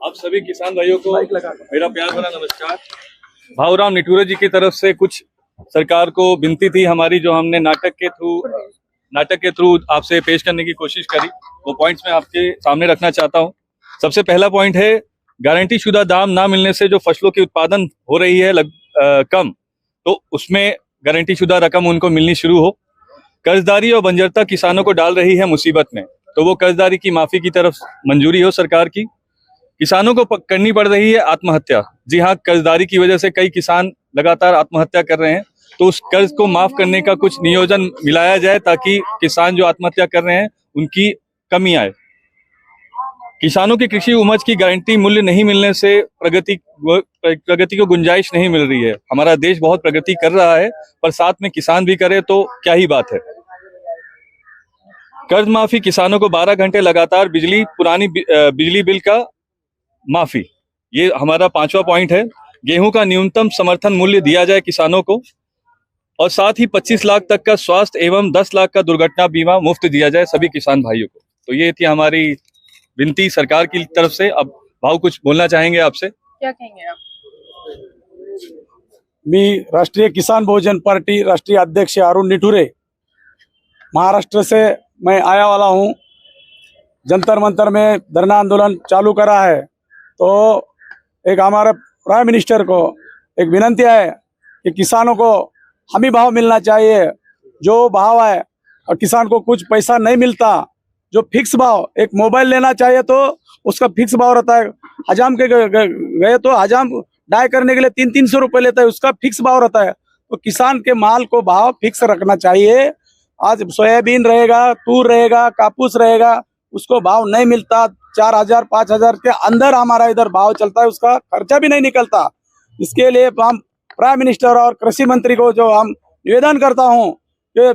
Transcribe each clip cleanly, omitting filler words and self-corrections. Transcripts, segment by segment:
आप सभी किसान भाइयों को मेरा प्यार भरा नमस्कार। भाऊराम निठुरे जी की तरफ से कुछ सरकार को विनती थी हमारी, जो हमने नाटक के थ्रू आपसे पेश करने की कोशिश करी। वो पॉइंट्स मैं आपके सामने रखना चाहता हूँ। सबसे पहला पॉइंट है, गारंटी शुदा दाम ना मिलने से जो फसलों की उत्पादन हो रही है कम, तो उसमें गारंटी शुदा रकम उनको मिलनी शुरू हो। कर्जदारी और बंजरता किसानों को डाल रही है मुसीबत में, तो वो कर्जदारी की माफी की तरफ मंजूरी हो सरकार की। किसानों को करनी पड़ रही है आत्महत्या। जी हाँ, कर्जदारी की वजह से कई किसान लगातार आत्महत्या कर रहे हैं, तो उस कर्ज को माफ करने का कुछ नियोजन मिलाया जाए ताकि किसान जो आत्महत्या कर रहे हैं उनकी कमी आए। किसानों की कृषि उपज की गारंटी मूल्य नहीं मिलने से प्रगति को गुंजाइश नहीं मिल रही है। हमारा देश बहुत प्रगति कर रहा है, पर साथ में किसान भी करे तो क्या ही बात है। कर्ज माफी, किसानों को 12 घंटे लगातार पुरानी बिजली बिल का माफी, ये हमारा 5वां पॉइंट है। गेहूं का न्यूनतम समर्थन मूल्य दिया जाए किसानों को, और साथ ही 25 लाख तक का स्वास्थ्य एवं 10 लाख का दुर्घटना बीमा मुफ्त दिया जाए सभी किसान भाइयों को। तो ये थी हमारी विनती सरकार की तरफ से। अब भाऊ कुछ बोलना चाहेंगे आपसे? क्या कहेंगे आप? मी राष्ट्रीय किसान बहुजन पार्टी राष्ट्रीय अध्यक्ष अरुण निठुरे महाराष्ट्र से मैं आया वाला हूँ। जंतर मंतर में धरना आंदोलन चालू करा है, तो एक हमारे प्राइम मिनिस्टर को एक विनंती है कि किसानों को हमी भाव मिलना चाहिए। जो भाव है, और किसान को कुछ पैसा नहीं मिलता, जो फिक्स भाव, एक मोबाइल लेना चाहिए तो उसका फिक्स भाव रहता है। हजाम के गए तो हजाम डाई करने के लिए 300-300 रुपये लेता है, उसका फिक्स भाव रहता है। तो किसान के माल को भाव फिक्स रखना चाहिए। आज सोयाबीन रहेगा, तूर रहेगा, कापूस रहेगा, उसको भाव नहीं मिलता। 4,000-5,000 के अंदर हमारा इधर भाव चलता है, उसका खर्चा भी नहीं निकलता। इसके लिए हम प्राइम मिनिस्टर और कृषि मंत्री को जो हम निवेदन करता हूँ कि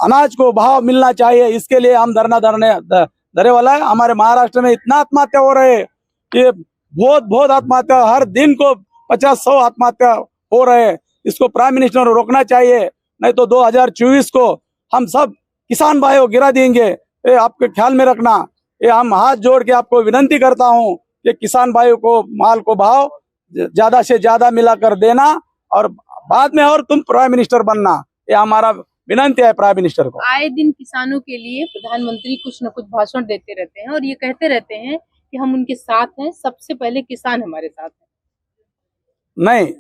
अनाज को भाव मिलना चाहिए। इसके लिए हम धरने वाला है। हमारे महाराष्ट्र में इतना आत्महत्या हो रहे हैं कि बहुत आत्महत्या, हर दिन को 50-100 आत्महत्या हो रहे हैं। इसको प्राइम मिनिस्टर को रोकना चाहिए, नहीं तो 2024 को हम सब किसान भाइयों गिरा देंगे। ये आपके ख्याल में रखना। ये हम हाथ जोड़ के आपको विनंती करता हूँ कि किसान भाइयों को माल को भाव ज्यादा से ज्यादा मिलाकर देना, और बाद में और तुम प्राइम मिनिस्टर बनना। ये हमारा विनंती है प्राइम मिनिस्टर को। आए दिन किसानों के लिए प्रधानमंत्री कुछ न कुछ भाषण देते रहते हैं और ये कहते रहते हैं कि हम उनके साथ हैं, सबसे पहले किसान हमारे साथ है। नहीं,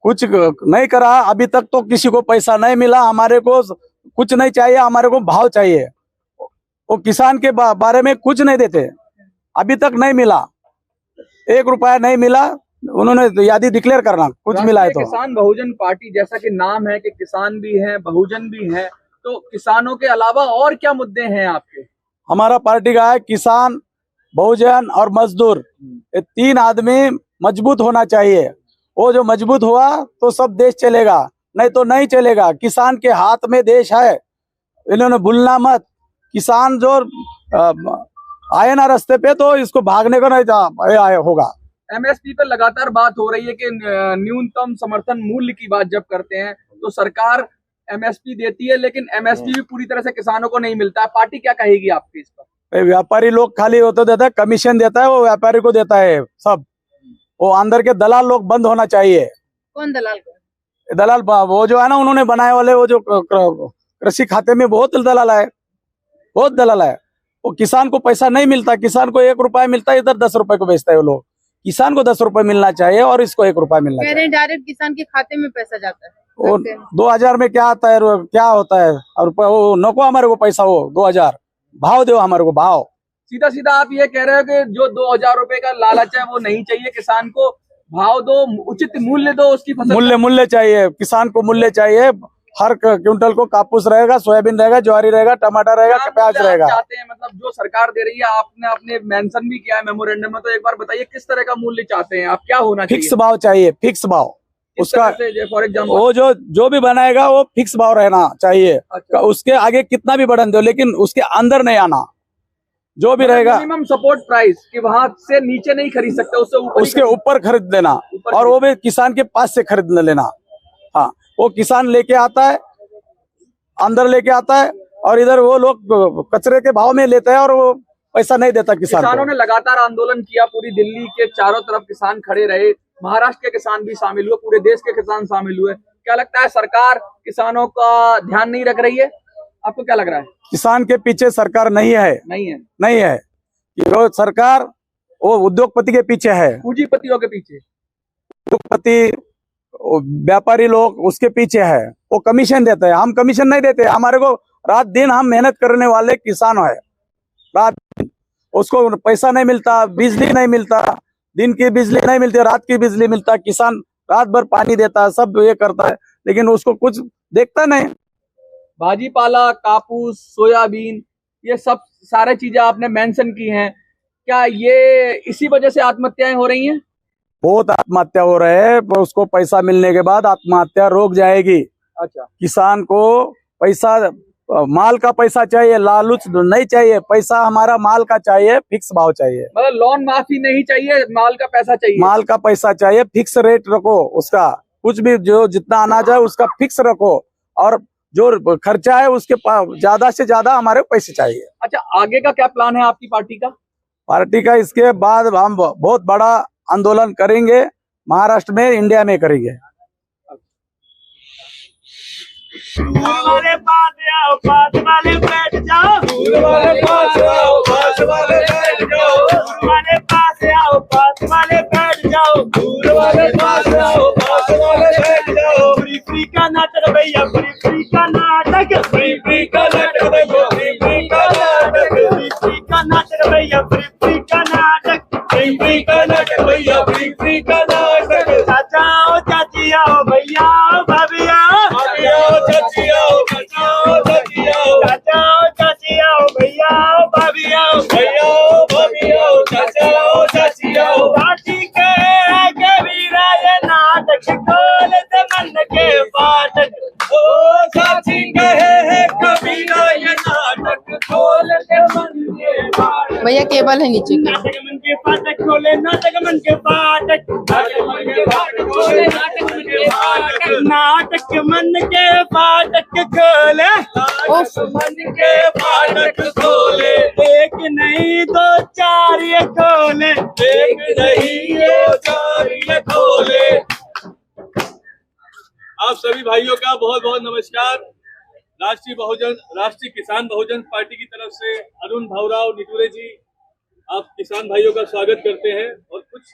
कुछ नहीं करा अभी तक, तो किसी को पैसा नहीं मिला। हमारे को कुछ नहीं चाहिए, हमारे को भाव चाहिए। वो किसान के बारे में कुछ नहीं देते, अभी तक नहीं मिला, 1 रुपया नहीं मिला। उन्होंने यादी डिक्लेयर करना, कुछ मिला है तो। किसान बहुजन पार्टी जैसा कि नाम है कि किसान भी हैं, बहुजन भी हैं, तो किसानों के अलावा और क्या मुद्दे हैं आपके? हमारा पार्टी का है किसान, बहुजन और मजदूर, ये 3 आदमी मजबूत होना चाहिए। वो जो मजबूत हुआ तो सब देश चलेगा, नहीं तो नहीं चलेगा। किसान के हाथ में देश है, इन्होंने भूलना मत। किसान जो आए ना रास्ते पे, तो इसको भागने का नहीं होगा। एमएसपी पर लगातार बात हो रही है कि न्यूनतम समर्थन मूल्य की बात जब करते हैं तो सरकार एमएसपी देती है, लेकिन एमएसपी भी पूरी तरह से किसानों को नहीं मिलता है। पार्टी क्या कहेगी आपकी इस पर? व्यापारी लोग खाली होते देता है, कमीशन देता है, वो व्यापारी को देता है सब। वो अंदर के दलाल लोग बंद होना चाहिए। कौन दलाल? दलाल वो जो है ना, उन्होंने बनाए वाले, वो जो कृषि खाते में बहुत दलाल है, बहुत दलाल है। वो किसान को पैसा नहीं मिलता, किसान को 1 रुपया मिलता है, इधर 10 रुपए को बेचता है वो लोग। किसान को 10 रुपए मिलना चाहिए और इसको 1 रुपया मिलना चाहिए। डायरेक्ट किसान के खाते में पैसा जाता है। वो 2000 में क्या आता है, क्या होता है? और वो नको हमारे को पैसा, वो 2000 भाव दो हमारे को, भाव। सीधा सीधा आप ये कह रहे हो कि जो 2000 रुपए का लालच है वो नहीं चाहिए, किसान को भाव दो, उचित मूल्य दो, उसकी फसल मूल्य चाहिए, किसान को मूल्य चाहिए। हर क्विंटल को कापूस रहेगा, सोयाबीन रहेगा, ज्वारी रहेगा, टमाटर रहेगा, प्याज रहेगा। चाहते हैं, मतलब जो सरकार दे रही है, आपने अपने मेंशन भी किया है मेमोरेंडम में, तो एक बार बताइए किस तरह का मूल्य चाहते हैं आप, क्या होना चाहिए? फिक्स भाव चाहिए, फिक्स भाव उसका। फॉर एग्जाम्पल वो जो भी बनाएगा वो फिक्स भाव रहना चाहिए। अच्छा। उसके आगे कितना भी बढ़न दो, लेकिन उसके अंदर नहीं आना। जो भी रहेगा मिनिमम सपोर्ट प्राइस कि वहां से नीचे नहीं खरीद सकते, उसके ऊपर खरीद लेना, और वो भी किसान के पास से खरीद लेना। हाँ, वो किसान लेके आता है, अंदर लेके आता है, और इधर वो लोग कचरे के भाव में लेते हैं और वो पैसा नहीं देता किसान किसानों को। ने लगातार आंदोलन किया, पूरी दिल्ली के चारों तरफ किसान खड़े रहे, महाराष्ट्र के किसान भी शामिल हुए, पूरे देश के किसान शामिल हुए। क्या लगता है सरकार किसानों का ध्यान नहीं रख रही है? आपको क्या लग रहा है? किसान के पीछे सरकार नहीं है, नहीं है। वो सरकार वो उद्योगपति के पीछे है, पूंजीपतियों के पीछे, उद्योगपति व्यापारी लोग उसके पीछे है। वो कमीशन देते हैं, हम कमीशन नहीं देते। हमारे को रात दिन हम मेहनत करने वाले किसान है, रात दिन उसको पैसा नहीं मिलता, बिजली नहीं मिलता, दिन की बिजली नहीं मिलती, रात की बिजली मिलता। किसान रात भर पानी देता है, सब ये करता है, लेकिन उसको कुछ देखता नहीं। भाजीपाला, कापूस, सोयाबीन, ये सब सारे चीजें आपने मेंशन की हैं। क्या ये इसी वजह से आत्महत्याएं हो रही हैं? बहुत आत्महत्या हो रहे हैं, पर उसको पैसा मिलने के बाद आत्महत्या रोक जाएगी। अच्छा, किसान को पैसा, माल का पैसा चाहिए, लालूच नहीं चाहिए। पैसा हमारा माल का चाहिए, फिक्स भाव चाहिए। मतलब लोन माफी नहीं चाहिए, माल का पैसा चाहिए। माल का पैसा चाहिए, फिक्स रेट रखो उसका, कुछ भी जो जितना अनाज है उसका फिक्स रखो, और जो खर्चा है उसके ज्यादा से ज्यादा हमारे पैसे चाहिए। अच्छा, आगे का क्या प्लान है आपकी पार्टी का? पार्टी का इसके बाद हम बहुत बड़ा आंदोलन करेंगे, महाराष्ट्र में, इंडिया में करेंगे। वाले पास आओ, पास वाले बैठ जाओ, वाले पास आओ, पास वाले बैठ जाओ, वाले पास आओ, पास वाले बैठ जाओ, वाले पास आओ, पास वाले बैठ जाओ। फ्री फ्री का नाटक भैया, फ्री फ्री का नाटक, फ्री फ्री का नाटक भैया, फ्री फ्री का नाटक, फ्री फ्री का नाटक भैया, फ्री फ्री का नाटक, फ्री फ्री का नाटक भैया, फ्री फ्री का नाटक। चाचा आओ, चाची आओ, भैया आओ, भाभी आओ, भाभी आओ, चाची आओ, चाचा आओ, चाची आओ, चाचा आओ, चाची आओ, भैया आओ, भाभी आओ, भैया आओ, भाभी आओ, चाचा आओ, चाची आओ। चाची के आगे वीरा ये नाटक खोल दे मन के फाटक, ओ चाची कहे है कबीरा ये नाटक खोल दे मन के फाटक। भैया केबल है नीचे की। नाटक मन के फाटक खोले, नाटक मन के फाटक, नाटक मन के फाटक खोले, नाटक मन के फाटक, नाटक मन के फाटक खोले, मन के फाटक खोले। एक नहीं दो चार ये खोले, एक नहीं दो चार ये खोले। आप सभी भाइयों का बहुत बहुत नमस्कार। राष्ट्रीय किसान बहुजन पार्टी की तरफ से अरुण भाऊराव निटूरे जी, आप किसान भाइयों का स्वागत करते हैं, और कुछ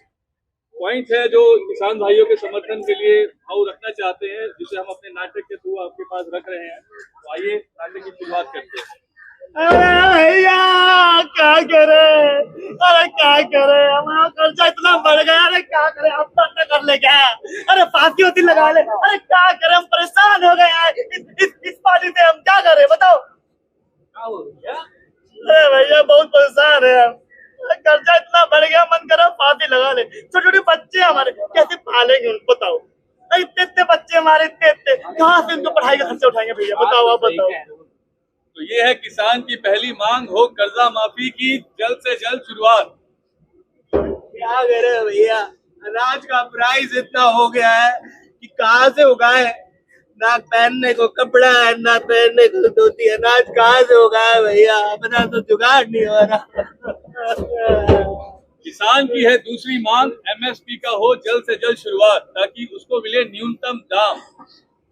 पॉइंट है जो किसान भाइयों के समर्थन के लिए भाव रखना चाहते हैं, जिसे हम अपने नाटक के थ्रू आपके पास रख रहे हैं। तो आइए नाटक की शुरुआत करते हैं। अरे भैया क्या करे, अरे क्या करे, हमारा खर्चा इतना बढ़ गया, अरे क्या करे, आत्महत्या कर ले क्या? अरे फांसी होती लगा ले, अरे क्या करे, हम परेशान हो गए हैं इस पार्टी से, हम क्या करें बताओ? अरे भैया बहुत परेशान है हम, खर्चा इतना बढ़ गया, मन करा फांसी लगा ले। छोटे छोटे बच्चे हमारे कैसे पालेंगे उनको बताओ? इतने इतने बच्चे हमारे, इतने कहाँ से उनको पढ़ाई का खर्चा उठाएंगे भैया, बताओ आप बताओ। तो ये है किसान की पहली मांग, हो कर्जा माफी की जल्द से जल्द शुरुआत। क्या करे भैया, अनाज का प्राइस इतना हो गया है कि कहाँ से उगाए, ना पहनने को कपड़ा है, ना पहनने को धोती, अनाज कहाँ से उगाए भैया, अपना तो जुगाड़ नहीं हो रहा। किसान की है दूसरी मांग, एमएसपी का हो जल्द से जल्द शुरुआत, ताकि उसको मिले न्यूनतम दाम।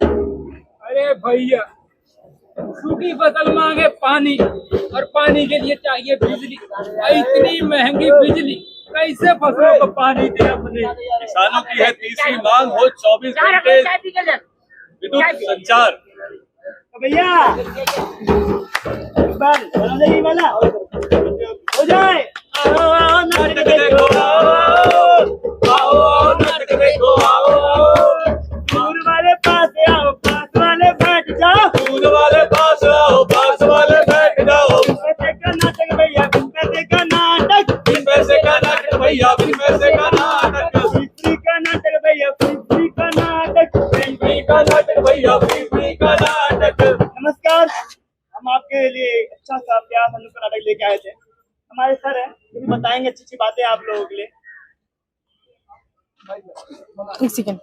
अरे भैया, सूखी फसल मांगे पानी, और पानी के लिए चाहिए बिजली। इतनी महंगी बिजली, कैसे फसलों को पानी दे अपने? किसानों की है तीसरी मांग, हो 24 घंटे विद्युत संचार। भैया वाला हो जाए, नाटक देखो आओ, नाटक देखो आओ, दूर वाले पास आओ, पास वाले बैठ जाओ, दूर वाले पास आओ, पास वाले बैठ जाओ। पैसे का नाटक भैया, पैसे का नाटक, पैसे का नाटक भैया, पैसे का नाटक, फ्री का नाटक भैया, फ्री का नाटक, फ्री का नाटक भैया, फ्री का नाटक। नमस्कार, हम आपके लिए अच्छा सा प्यार अनुकर नाटक लेके आए थे। हमारे सर हैं, जो भी बताएंगे अच्छी अच्छी बातें आप लोगों के लिए। एक सेकंड।